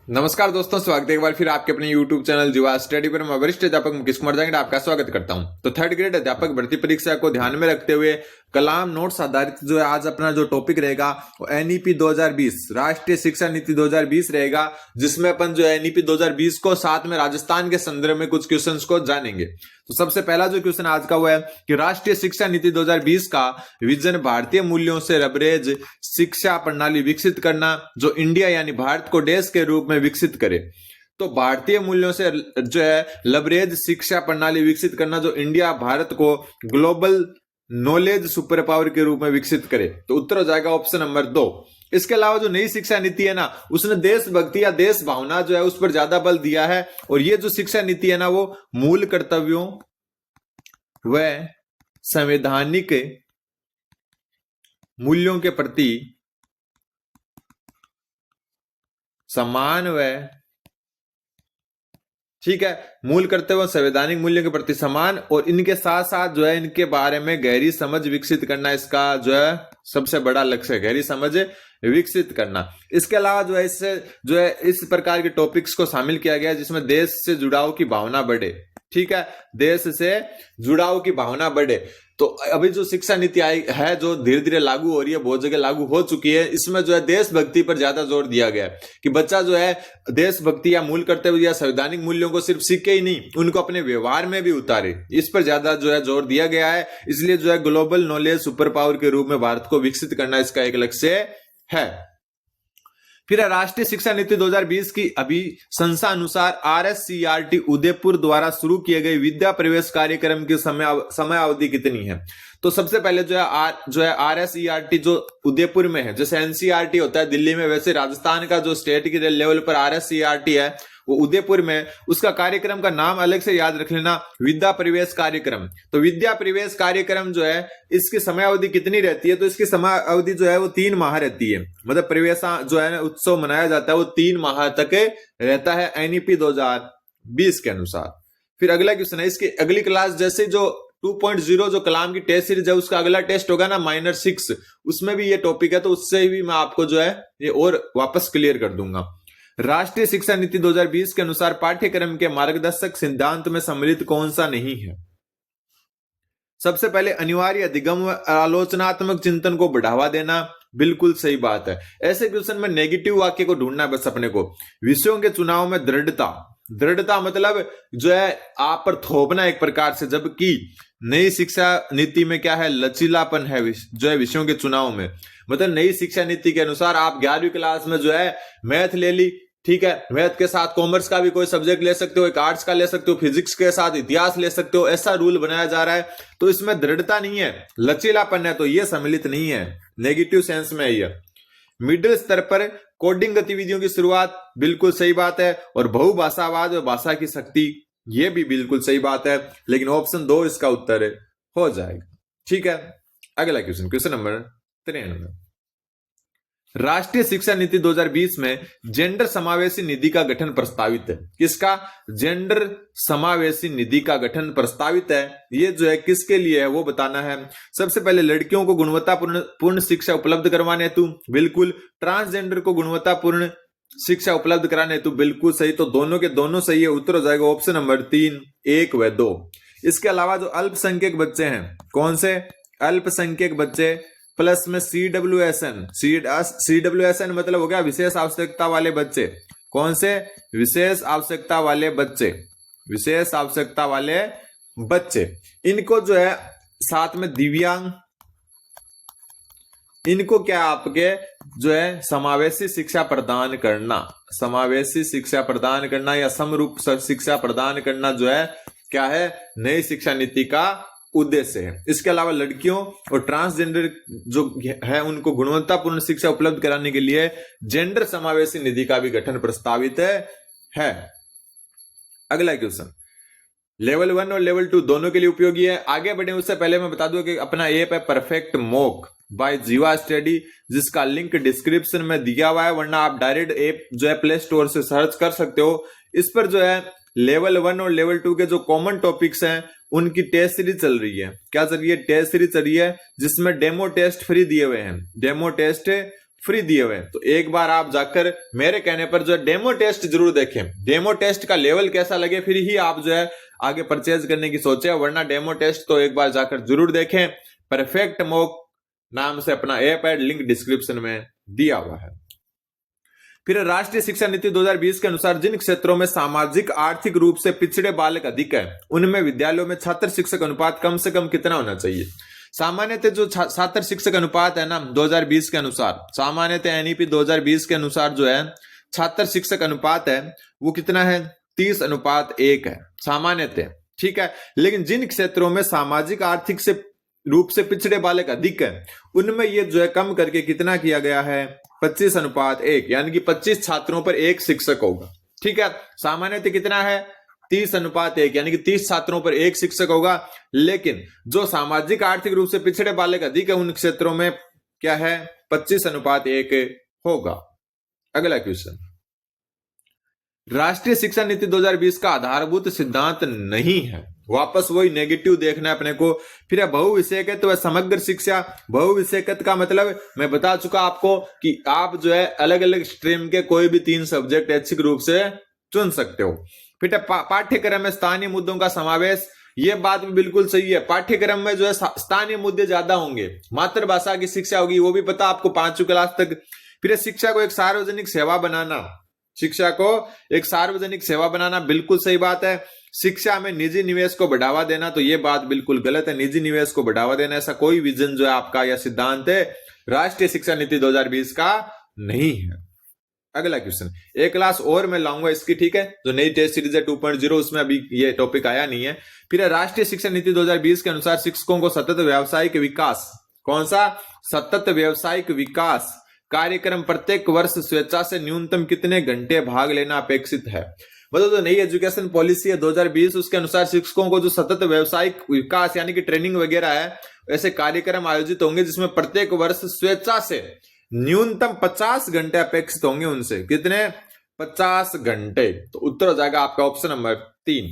नमस्कार दोस्तों, स्वागत है एक बार फिर आपके अपने YouTube चैनल जीवा स्टडी पर। मैं वरिष्ठ अध्यापक मुकेश कुमार जांगड़ आपका स्वागत करता हूं। तो थर्ड ग्रेड अध्यापक भर्ती परीक्षा को ध्यान में रखते हुए कलाम नोट्स आधारित जो है आज अपना जो टॉपिक रहेगा वो एनईपी 2020 राष्ट्रीय शिक्षा नीति 2020 रहेगा, जिसमें अपन जो एनईपी 2020 को साथ में राजस्थान के संदर्भ में कुछ क्वेश्चंस को जानेंगे। तो सबसे पहला जो क्वेश्चन आज का वो है कि राष्ट्रीय शिक्षा नीति 2020 का विजन भारतीय मूल्यों से रबरेज शिक्षा प्रणाली विकसित करना, जो इंडिया यानी भारत को देश के रूप में विकसित करे। तो भारतीय मूल्यों से जो है लबरेज शिक्षा प्रणाली विकसित करना, जो इंडिया भारत को ग्लोबल नॉलेज सुपर पावर के रूप में विकसित करे। तो उत्तर हो जाएगा ऑप्शन नंबर 2। इसके अलावा जो नई शिक्षा नीति है ना, उसने देशभक्ति या देश भावना जो है उस पर ज्यादा बल दिया है। और ये जो शिक्षा नीति है ना, वो मूल कर्तव्यों व संवैधानिक मूल्यों के प्रति समान व मूल कर्तव्य संवैधानिक मूल्यों के प्रति समान और इनके साथ साथ जो है इनके बारे में गहरी समझ विकसित करना, इसका जो है सबसे बड़ा लक्ष्य है, गहरी समझ विकसित करना। इसके अलावा जो है इससे जो है इस प्रकार के टॉपिक्स को शामिल किया गया जिसमें देश से जुड़ाव की भावना बढ़े। ठीक है, देश से जुड़ाव की भावना बढ़े। तो अभी जो शिक्षा नीति आई है जो धीरे धीरे लागू हो रही है, बहुत जगह लागू हो चुकी है, इसमें जो है देशभक्ति पर ज्यादा जोर दिया गया है कि बच्चा जो है देशभक्ति या मूल कर्तव्य या संवैधानिक मूल्यों को सिर्फ सीखे ही नहीं, उनको अपने व्यवहार में भी उतारे, इस पर ज्यादा जो है जोर दिया गया है। इसलिए जो है ग्लोबल नॉलेज सुपर पावर के रूप में भारत को विकसित करना इसका एक लक्ष्य है। फिर राष्ट्रीय शिक्षा नीति 2020 की अभी संस्था अनुसार RSCRT उदयपुर द्वारा शुरू किए गए विद्या प्रवेश कार्यक्रम की समय अवधि कितनी है। तो सबसे पहले जो है RSCRT जो उदयपुर में है, जैसे NCERT होता है दिल्ली में, वैसे राजस्थान का जो स्टेट के लेवल पर RSCRT है वो उदयपुर में। उसका कार्यक्रम का नाम अलग से याद रख लेना, विद्या प्रवेश कार्यक्रम। तो विद्या प्रवेश कार्यक्रम जो है इसकी समय अवधि कितनी रहती है, तो इसकी समय अवधि जो है वो 3 माह रहती है। मतलब प्रवेश जो है उत्सव मनाया जाता है वो 3 माह तक रहता है एनईपी 2020 के अनुसार। फिर अगला क्वेश्चन है, इसकी अगली क्लास जैसे जो 2.0 जो कलाम की टेस्ट सीरीज है उसका अगला टेस्ट होगा ना माइनर 6, उसमें भी ये टॉपिक है, तो उससे भी मैं आपको जो है ये और वापस क्लियर कर दूंगा। राष्ट्रीय शिक्षा नीति 2020 के अनुसार पाठ्यक्रम के मार्गदर्शक सिद्धांत में सम्मिलित कौन सा नहीं है। सबसे पहले अनिवार्य अधिगम व आलोचनात्मक चिंतन को बढ़ावा देना, बिल्कुल सही बात है। ऐसे क्वेश्चन में नेगेटिव वाक्य को ढूंढना है बस अपने को। विषयों के चुनाव में दृढ़ता मतलब जो है आप पर थोपना एक प्रकार से, जबकि नई शिक्षा नीति में क्या है, लचीलापन है जो है विषयों के चुनाव में। मतलब नई शिक्षा नीति के अनुसार आप 11वीं क्लास में जो है मैथ ले ली, ठीक है, मैथ के साथ कॉमर्स का भी कोई सब्जेक्ट ले सकते हो, एक आर्ट्स का ले सकते हो, फिजिक्स के साथ इतिहास ले सकते हो, ऐसा रूल बनाया जा रहा है। तो इसमें दृढ़ता नहीं है, लचीलापन है, तो ये सम्मिलित नहीं है, नेगेटिव सेंस में है ये। मिडिल स्तर पर कोडिंग गतिविधियों की शुरुआत, बिल्कुल सही बात है। और बहुभाषावाद और भाषा की शक्ति, ये भी बिल्कुल सही बात है, लेकिन ऑप्शन 2 इसका उत्तर हो जाएगा। ठीक है, अगला क्वेश्चन, क्वेश्चन नंबर 93। राष्ट्रीय शिक्षा नीति 2020 में जेंडर समावेशी निधि का गठन प्रस्तावित है। किसका? जेंडर समावेशी निधि का गठन प्रस्तावित है। ये जो है किसके लिए है वो बताना है। सबसे पहले लड़कियों को गुणवत्तापूर्ण शिक्षा उपलब्ध करवाने हेतु, बिल्कुल। ट्रांसजेंडर को गुणवत्तापूर्ण शिक्षा उपलब्ध कराने हेतु, बिल्कुल सही। तो दोनों के दोनों सही है, उत्तर हो जाएगा ऑप्शन नंबर 3, 1 व 2। इसके अलावा जो अल्पसंख्यक बच्चे हैं, कौन से? अल्पसंख्यक बच्चे प्लस में CWSN मतलब हो गया विशेष आवश्यकता वाले बच्चे। कौन से? विशेष आवश्यकता वाले बच्चे, विशेष आवश्यकता वाले बच्चे। इनको जो है साथ में दिव्यांग, इनको क्या आपके जो है समावेशी शिक्षा प्रदान करना, समावेशी शिक्षा प्रदान करना या समरूप शिक्षा प्रदान करना जो है क्या है, नई शिक्षा नीति का उद्देश्य है। इसके अलावा लड़कियों और ट्रांसजेंडर जो है उनको गुणवत्तापूर्ण शिक्षा उपलब्ध कराने के लिए जेंडर समावेशी निधि का भी गठन प्रस्तावित है। अगला क्वेश्चन, लेवल 1 और लेवल 2 दोनों के लिए उपयोगी है। आगे बढ़े उससे पहले मैं बता दूं कि अपना ऐप है परफेक्ट मॉक बाय जीवा स्टडी, जिसका लिंक डिस्क्रिप्शन में दिया हुआ है, वरना आप डायरेक्ट ऐप जो है प्ले स्टोर से सर्च कर सकते हो। इस पर जो है लेवल 1 और लेवल 2 के जो कॉमन टॉपिक्स हैं उनकी टेस्ट सीरीज चल रही है। क्या चल रही है? टेस्ट सीरीज चल रही है, जिसमें डेमो टेस्ट फ्री दिए हुए हैं, डेमो टेस्ट फ्री दिए हुए हैं। तो एक बार आप जाकर मेरे कहने पर जो है डेमो टेस्ट जरूर देखें, डेमो टेस्ट का लेवल कैसा लगे फिर ही आप जो है आगे परचेज करने की सोचे, वरना डेमो टेस्ट तो एक बार जाकर जरूर देखें। परफेक्ट मॉक नाम से अपना ऐप है, लिंक डिस्क्रिप्शन में दिया हुआ है। फिर राष्ट्रीय शिक्षा नीति 2020 के अनुसार जिन क्षेत्रों में सामाजिक आर्थिक रूप से पिछड़े बालक अधिक है उनमें विद्यालयों में छात्र शिक्षक अनुपात कम से कम कितना होना चाहिए। सामान्यतः जो छात्र शिक्षक अनुपात है ना 2020 के अनुसार, सामान्यतः एनईपी 2020 के अनुसार जो है छात्र शिक्षक अनुपात है वो कितना है 30:1 है सामान्यतः, ठीक है। लेकिन जिन क्षेत्रों में सामाजिक आर्थिक से रूप से पिछड़े बालक अधिक है उनमें ये जो है कम करके कितना किया गया है 25:1, यानी कि 25 छात्रों पर एक शिक्षक होगा, ठीक है। सामान्यतः कितना है 30:1, यानी कि 30 छात्रों पर एक शिक्षक होगा। लेकिन जो सामाजिक आर्थिक रूप से पिछड़े बालक अधिक है उन क्षेत्रों में क्या है 25:1 होगा। अगला क्वेश्चन, राष्ट्रीय शिक्षा नीति 2020 का आधारभूत सिद्धांत नहीं है, वापस वही नेगेटिव देखना है अपने को। फिर है बहुविषयक तो समग्र शिक्षा। बहुविषयक का मतलब मैं बता चुका आपको कि आप जो है अलग अलग स्ट्रीम के कोई भी 3 सब्जेक्ट ऐच्छिक रूप से चुन सकते हो। फिर पाठ्यक्रम में स्थानीय मुद्दों का समावेश, ये बात भी बिल्कुल सही है। पाठ्यक्रम में जो है स्थानीय मुद्दे ज्यादा होंगे, मातृभाषा की शिक्षा होगी, वो भी पता आपको 5वीं क्लास तक। फिर शिक्षा को एक सार्वजनिक सेवा बनाना, शिक्षा को एक सार्वजनिक सेवा बनाना बिल्कुल सही बात है। शिक्षा में निजी निवेश को बढ़ावा देना, तो ये बात बिल्कुल गलत है। निजी निवेश को बढ़ावा देना ऐसा कोई विजन जो है आपका या सिद्धांत है राष्ट्रीय शिक्षा नीति 2020 का नहीं है। अगला क्वेश्चन, एक क्लास और मैं लाऊंगा इसकी, ठीक है। जो नई टेस्ट सीरीज है 2.0 उसमें अभी ये टॉपिक आया नहीं है। फिर राष्ट्रीय शिक्षा नीति 2020 के अनुसार शिक्षकों को सतत व्यावसायिक विकास, कौन सा सतत व्यावसायिक विकास कार्यक्रम प्रत्येक वर्ष स्वेच्छा से न्यूनतम कितने घंटे भाग लेना अपेक्षित है। मतलब जो नई एजुकेशन पॉलिसी है 2020 उसके अनुसार शिक्षकों को जो सतत व्यावसायिक विकास यानी कि ट्रेनिंग वगैरह है, ऐसे कार्यक्रम आयोजित होंगे जिसमें प्रत्येक वर्ष स्वेच्छा से न्यूनतम 50 घंटे अपेक्षित होंगे उनसे। कितने 50 घंटे। तो उत्तर हो जाएगा आपका ऑप्शन नंबर 3।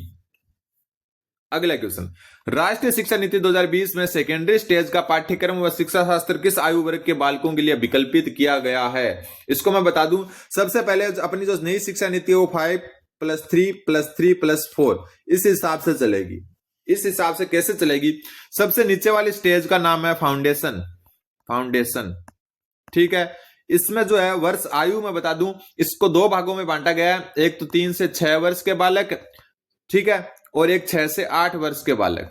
अगला क्वेश्चन, राष्ट्रीय शिक्षा नीति 2020 में सेकेंडरी स्टेज का पाठ्यक्रम व शिक्षा शास्त्र किस आयु वर्ग के बालकों के लिए विकल्पित किया गया है। इसको मैं बता दूं, सबसे पहले अपनी जो नई शिक्षा नीति है वो 5+3+3+4 इस हिसाब से चलेगी। इस हिसाब से कैसे चलेगी, सबसे नीचे वाली स्टेज का नाम है फाउंडेशन, ठीक है। इसमें जो है वर्ष आयु में बता दूं, इसको 2 भागों में बांटा गया है। एक तो 3 से 6 वर्ष के बालक, ठीक है, और एक 6 से 8 वर्ष के बालक,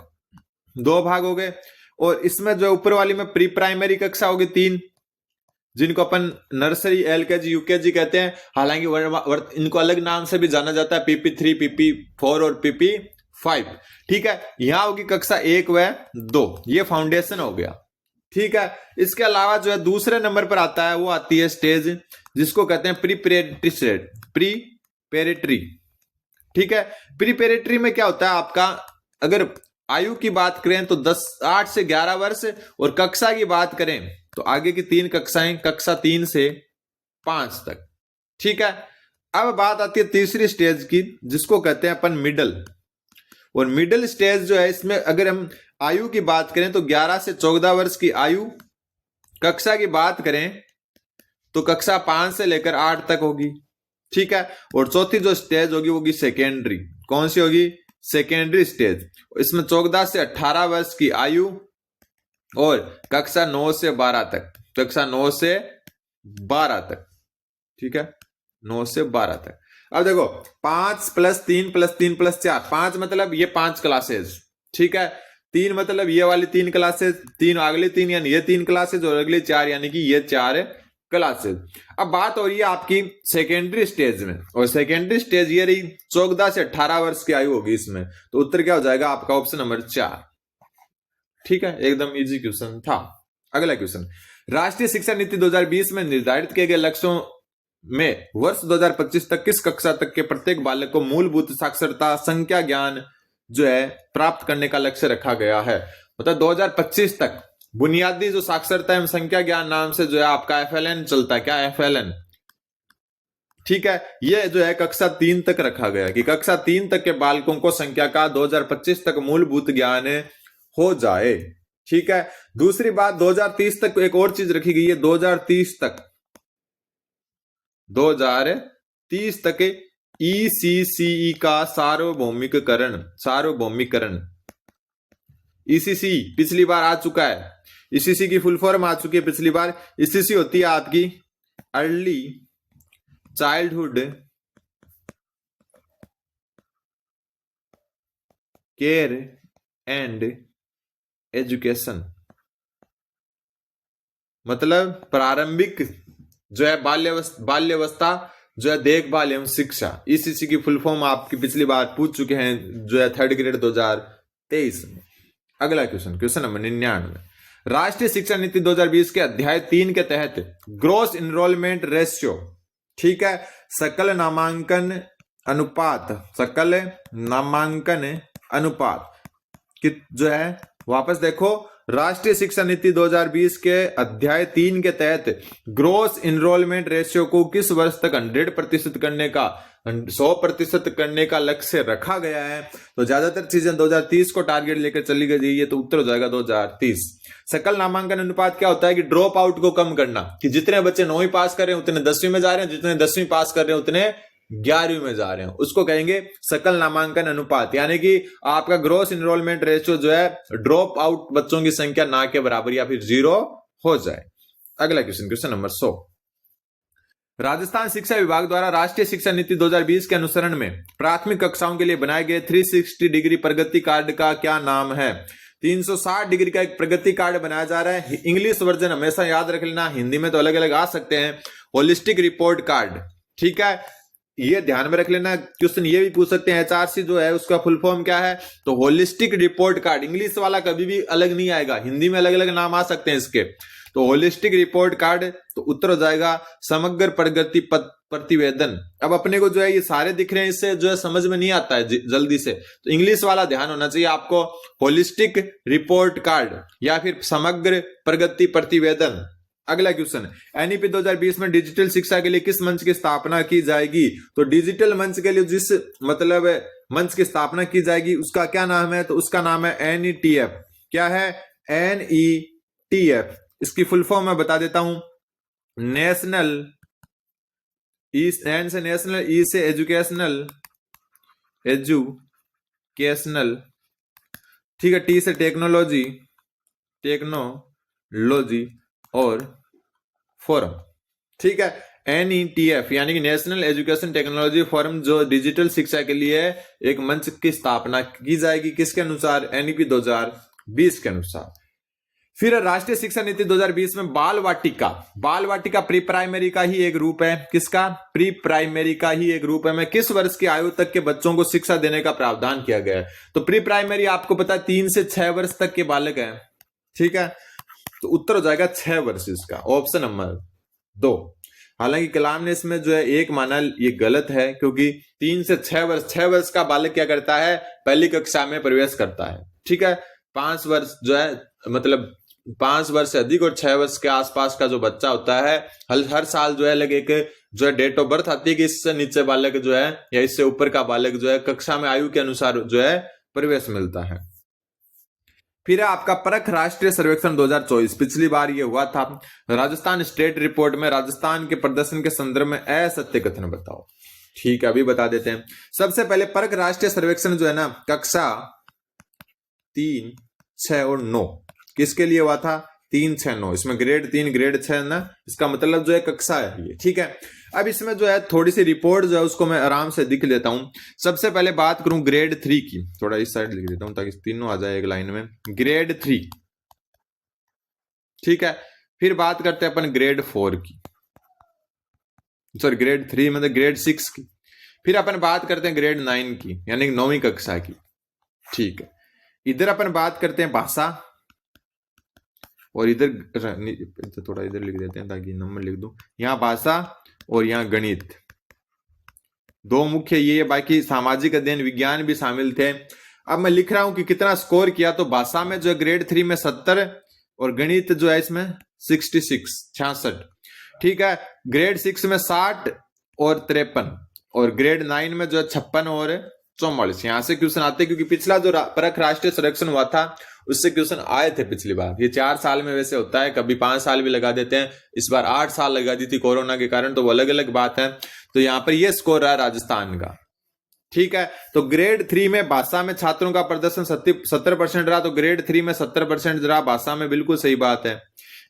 2 भाग हो गए। और इसमें जो ऊपर वाली में प्री प्राइमरी कक्षा होगी 3, जिनको अपन नर्सरी एलकेजी यूकेजी कहते हैं। हालांकि इनको अलग नाम से भी जाना जाता है, PP3 PP4 और PP5, ठीक है। यहां होगी कक्षा 1 व 2, ये फाउंडेशन हो गया, ठीक है। इसके अलावा जो है दूसरे नंबर पर आता है वो आती है स्टेज जिसको कहते हैं प्रीपेरेटरी, ठीक है। प्रीपेरेटरी में क्या होता है आपका, अगर आयु की बात करें तो 8 से 11 वर्ष, और कक्षा की बात करें तो आगे की 3 कक्षाएं, कक्षा 3 से 5 तक, ठीक है। अब बात आती है तीसरी स्टेज की जिसको कहते हैं अपन मिडल। और मिडिल स्टेज जो है इसमें अगर हम आयु की बात करें तो 11 से 14 वर्ष की आयु। कक्षा की बात करें तो कक्षा 5 से लेकर 8 तक होगी, ठीक है। और चौथी जो स्टेज होगी वो सेकेंडरी। कौन सी होगी, सेकेंडरी स्टेज। इसमें 14 से 18 वर्ष की आयु और कक्षा 9 से 12 तक, कक्षा 9 से 12 तक, ठीक है, 9 से 12 तक। अब देखो 5+3+3+4, 5 मतलब ये 5 क्लासेज, ठीक है। 3 मतलब ये वाली 3 क्लासेज, 3 अगली 3 यानी ये 3 क्लासेज, और अगली 4 यानी कि ये 4 क्लासेज। अब बात हो रही है आपकी सेकेंडरी स्टेज में, और सेकेंडरी स्टेज ये रही 14 से 18 वर्ष की आयु होगी इसमें। तो उत्तर क्या हो जाएगा आपका ऑप्शन नंबर 4, ठीक है। एकदम इजी क्वेश्चन था। अगला क्वेश्चन, राष्ट्रीय शिक्षा नीति 2020 में निर्धारित किए गए लक्ष्यों में वर्ष 2025 तक किस कक्षा तक के प्रत्येक बालक को मूलभूत साक्षरता संख्या ज्ञान जो है प्राप्त करने का लक्ष्य रखा गया है। मतलब 2025 तक बुनियादी जो साक्षरता एवं संख्या ज्ञान नाम से जो है आपका FLN चलता है, क्या FLN, ठीक है। ये जो है कक्षा 3 तक रखा गया कि कक्षा 3 तक के बालकों को संख्या का 2025 तक मूलभूत ज्ञान हो जाए, ठीक है। दूसरी बात 2030 तक एक और चीज रखी गई है, 2030 तक 2030 तक ईसीसी का सार्वभौमिकरण ईसीसी पिछली बार आ चुका है। ईसीसी की फुल फॉर्म आ चुकी है पिछली बार। ईसीसी होती है आपकी early childhood care and education, मतलब प्रारंभिक जो है बाल्यावस्था जो है देखभाल एवं शिक्षा। ईसीसी की फुल फॉर्म आपकी पिछली बार पूछ चुके हैं जो है 3rd ग्रेड 2023 में। अगला क्वेश्चन नंबर 99, राष्ट्रीय शिक्षा नीति 2020 के अध्याय 3 के तहत ग्रॉस इनरोलमेंट रेशियो, ठीक है, सकल नामांकन अनुपात कि जो है, वापस देखो, राष्ट्रीय शिक्षा नीति 2020 के अध्याय 3 के तहत ग्रॉस इनरोलमेंट रेशियो को किस वर्ष तक 100% करने का 100% करने का लक्ष्य रखा गया है। तो ज्यादातर चीजें 2030 को टारगेट लेकर चली गई है, तो उत्तर हो जाएगा 2030। सकल नामांकन अनुपात क्या होता है कि ड्रॉप आउट को कम करना, कि जितने बच्चे 9वीं पास कर रहे हैं उतने 10वीं में जा रहे हैं, जितने 10वीं पास कर रहे हैं उतने 11वीं में जा रहे हैं, उसको कहेंगे सकल नामांकन अनुपात। यानी कि आपका ग्रॉस इनरोलमेंट रेशियो जो है ड्रॉप आउट बच्चों की संख्या ना के बराबर या फिर 0 हो जाए। अगला क्वेश्चन नंबर 100, राजस्थान शिक्षा विभाग द्वारा राष्ट्रीय शिक्षा नीति 2020 के अनुसरण में प्राथमिक कक्षाओं के लिए बनाए गए 360 डिग्री प्रगति कार्ड का क्या नाम है। 360 डिग्री का एक प्रगति कार्ड बनाया जा रहा है। इंग्लिश वर्जन हमेशा याद रख लेना, हिंदी में तो अलग अलग आ सकते हैं। होलिस्टिक रिपोर्ट कार्ड, ठीक है, ये ध्यान में रख लेना। क्वेश्चन ये भी पूछ सकते हैं एचआरसी जो है उसका फुल फॉर्म क्या है, तो होलिस्टिक रिपोर्ट कार्ड। इंग्लिश वाला कभी भी अलग नहीं आएगा, हिंदी में अलग अलग नाम आ सकते हैं इसके। तो होलिस्टिक रिपोर्ट कार्ड, तो उत्तर हो जाएगा समग्र प्रगति प्रतिवेदन। अब अपने को जो है ये सारे दिख रहे हैं, इससे जो है समझ में नहीं आता है जल्दी से, तो इंग्लिश वाला ध्यान होना चाहिए आपको। होलिस्टिक रिपोर्ट कार्ड या फिर समग्र प्रगति प्रतिवेदन। अगला क्वेश्चन, एनईपी 2020 में डिजिटल शिक्षा के लिए किस मंच की स्थापना की जाएगी। तो डिजिटल मंच के लिए जिस मतलब मंच की स्थापना की जाएगी उसका क्या नाम है, तो उसका नाम है NETF। क्या है, NETF। इसकी फुल फॉर्म मैं बता देता हूं, नेशनल, एन से नेशनल, ई से एजुकेशनल, ठीक है, टी से टेक्नोलॉजी और फोरम, ठीक है। NETF यानी कि नेशनल एजुकेशन टेक्नोलॉजी फोरम, जो डिजिटल शिक्षा के लिए एक मंच की स्थापना की जाएगी, किसके अनुसार, NEP 2020 के अनुसार। फिर राष्ट्रीय शिक्षा नीति 2020 में बाल वाटिका प्री प्राइमरी का ही एक रूप है। किसका, प्री प्राइमरी का ही एक रूप है। मैं किस वर्ष की आयु तक के बच्चों को शिक्षा देने का प्रावधान किया गया है। तो प्री प्राइमरी आपको पता है 3 से 6 वर्ष तक के बालक हैं, ठीक है, तो उत्तर हो जाएगा 6 वर्ष इसका, ऑप्शन नंबर 2। हालांकि कलाम ने इसमें जो है एक माना, ये गलत है, क्योंकि 3 से 6 वर्ष का बालक क्या करता है, पहली कक्षा में प्रवेश करता है, ठीक है। 5 वर्ष जो है, मतलब 5 वर्ष से अधिक और 6 वर्ष के आसपास का जो बच्चा होता है, हर साल जो है अलग एक जो है डेट ऑफ बर्थ आती है कि इससे नीचे बालक जो है या इससे ऊपर का बालक जो है कक्षा में आयु के अनुसार जो है प्रवेश मिलता है। फिर आपका परख राष्ट्रीय सर्वेक्षण 2024, पिछली बार ये हुआ था। राजस्थान स्टेट रिपोर्ट में राजस्थान के प्रदर्शन के संदर्भ में असत्य कथन बताओ, ठीक है, अभी बता देते हैं। सबसे पहले परख राष्ट्रीय सर्वेक्षण जो है ना, कक्षा 3, 6 और 9 किसके लिए हुआ था, 3, 6, 9। इसमें ग्रेड 3 ग्रेड 6 ना, इसका मतलब जो है कक्षा है ये, ठीक है। अब इसमें जो है थोड़ी सी रिपोर्ट जो है उसको मैं आराम से लिख लेता हूं। सबसे पहले बात करूं ग्रेड 3 की, थोड़ा इस साइड लिख देता हूं ताकि तीनों आ जाए एक लाइन में। ग्रेड 3, ठीक है। फिर बात करते हैं अपन ग्रेड 4 की, सॉरी ग्रेड 3 मतलब ग्रेड 6 की। फिर अपन बात करते हैं ग्रेड 9 की, यानी 9वीं कक्षा की, ठीक है। इधर अपन बात करते हैं भाषा, और इधर थोड़ा इधर लिख देते हैं ताकि नंबर लिख दूं। यहाँ भाषा और यहाँ गणित, 2 मुख्य ये, बाकी सामाजिक अध्ययन विज्ञान भी शामिल थे। अब मैं लिख रहा हूं कि कितना स्कोर किया, तो भाषा में जो है ग्रेड 3 में 70 और गणित जो है इसमें 66, ठीक है। ग्रेड 6 में 60 और 53, और ग्रेड 9 में जो है 56 और 44। यहां से क्वेश्चन आते हैं, क्योंकि पिछला जो परख राष्ट्रीय सर्वेक्षण हुआ था उससे क्वेश्चन आए थे पिछली बार। ये 4 साल में वैसे होता है, कभी 5 साल भी लगा देते हैं, इस बार 8 साल लगा दी थी कोरोना के कारण, तो वो अलग अलग बात है। तो यहां पर ये स्कोर रहा राजस्थान का, ठीक है। तो ग्रेड 3 में भाषा में छात्रों का प्रदर्शन 70% रहा, तो ग्रेड 3 में 70% रहा भाषा में, बिल्कुल सही बात है।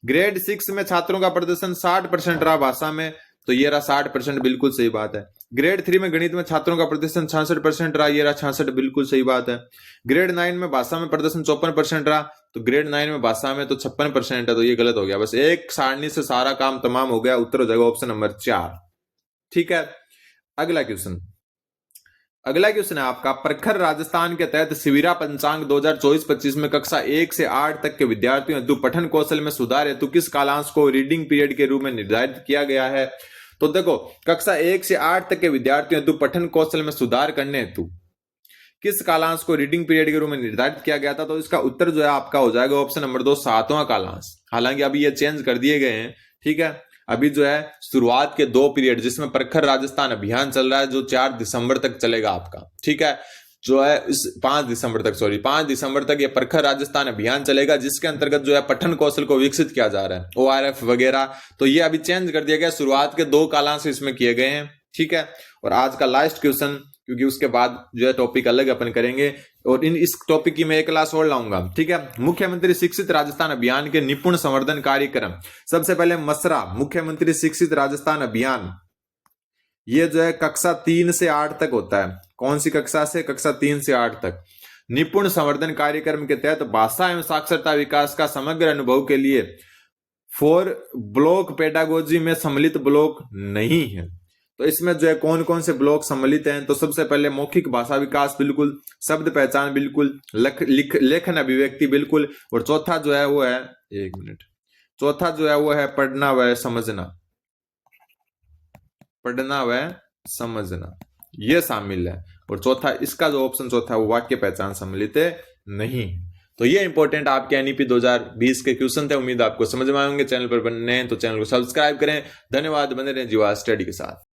ग्रेड 6 में छात्रों का प्रदर्शन 60% रहा भाषा में, तो ये रहा 60%, बिल्कुल सही बात है। ग्रेड 3 में गणित में छात्रों का प्रदर्शन 66% रहा, ये रहा 66, बिल्कुल सही बात है। ग्रेड 9 में भाषा में प्रदर्शन 54% रहा, तो ग्रेड 9 में भाषा में तो 56% है, तो ये गलत हो गया। बस एक सारणी से सारा काम तमाम हो गया, उत्तर हो जाएगा ऑप्शन नंबर 4, ठीक है। अगला क्वेश्चन है आपका, प्रखर राजस्थान के तहत शिविरा पंचांग 2024-25 में कक्षा 1 से 8 तक के विद्यार्थियों हेतु पठन कौशल में सुधार हेतु किस कालांश को रीडिंग पीरियड के रूप में निर्धारित किया गया है? तो देखो, कक्षा 1 से 8 तक के विद्यार्थियों हेतु पठन कौशल में सुधार करने हेतु किस कालांश को रीडिंग पीरियड के रूप में निर्धारित किया गया था? तो इसका उत्तर जो है आपका हो जाएगा ऑप्शन नंबर 2, 7वां कालांश। हालांकि अभी ये चेंज कर दिए गए हैं, ठीक है। अभी जो है शुरुआत के 2 पीरियड जिसमें प्रखर राजस्थान अभियान चल रहा है, जो 4 दिसंबर तक चलेगा आपका, ठीक है, जो है इस 5 दिसंबर तक ये प्रखर राजस्थान अभियान चलेगा, जिसके अंतर्गत जो है पठन कौशल को विकसित किया जा रहा है, ORF वगैरह। तो ये अभी चेंज कर दिया गया, शुरुआत के 2 कालांश इसमें किए गए हैं, ठीक है। और आज का लास्ट क्वेश्चन, क्योंकि उसके बाद जो है टॉपिक अलग अपन करेंगे, और इस टॉपिक की मैं एक क्लास और लाऊंगा, ठीक है। मुख्यमंत्री शिक्षित राजस्थान अभियान के निपुण संवर्धन कार्यक्रम, सबसे पहले मसरा मुख्यमंत्री शिक्षित राजस्थान अभियान, ये जो है कक्षा 3 से 8 तक होता है। कौन सी कक्षा से? कक्षा 3 से 8 तक। निपुण संवर्धन कार्यक्रम के तहत भाषा एवं साक्षरता विकास का समग्र अनुभव के लिए 4 ब्लॉक पेडागोजी में सम्मिलित ब्लॉक नहीं है। तो इसमें जो है कौन कौन से ब्लॉक सम्मिलित हैं? तो सबसे पहले मौखिक भाषा विकास, बिल्कुल। शब्द पहचान, बिल्कुल। लेखन अभिव्यक्ति, बिल्कुल। और चौथा जो है वो है, एक मिनट, चौथा जो है वो है पढ़ना व समझना, पढ़ना व समझना, ये शामिल है। और चौथा, इसका जो ऑप्शन चौथा है वो वाक्य पहचान सम्मिलित नहीं। तो ये इंपॉर्टेंट आपके एनईपी 2020 के क्वेश्चन थे। उम्मीद आपको समझ में आएंगे। चैनल पर बने हैं तो चैनल को सब्सक्राइब करें। धन्यवाद। बने रहें जीवा स्टडी के साथ।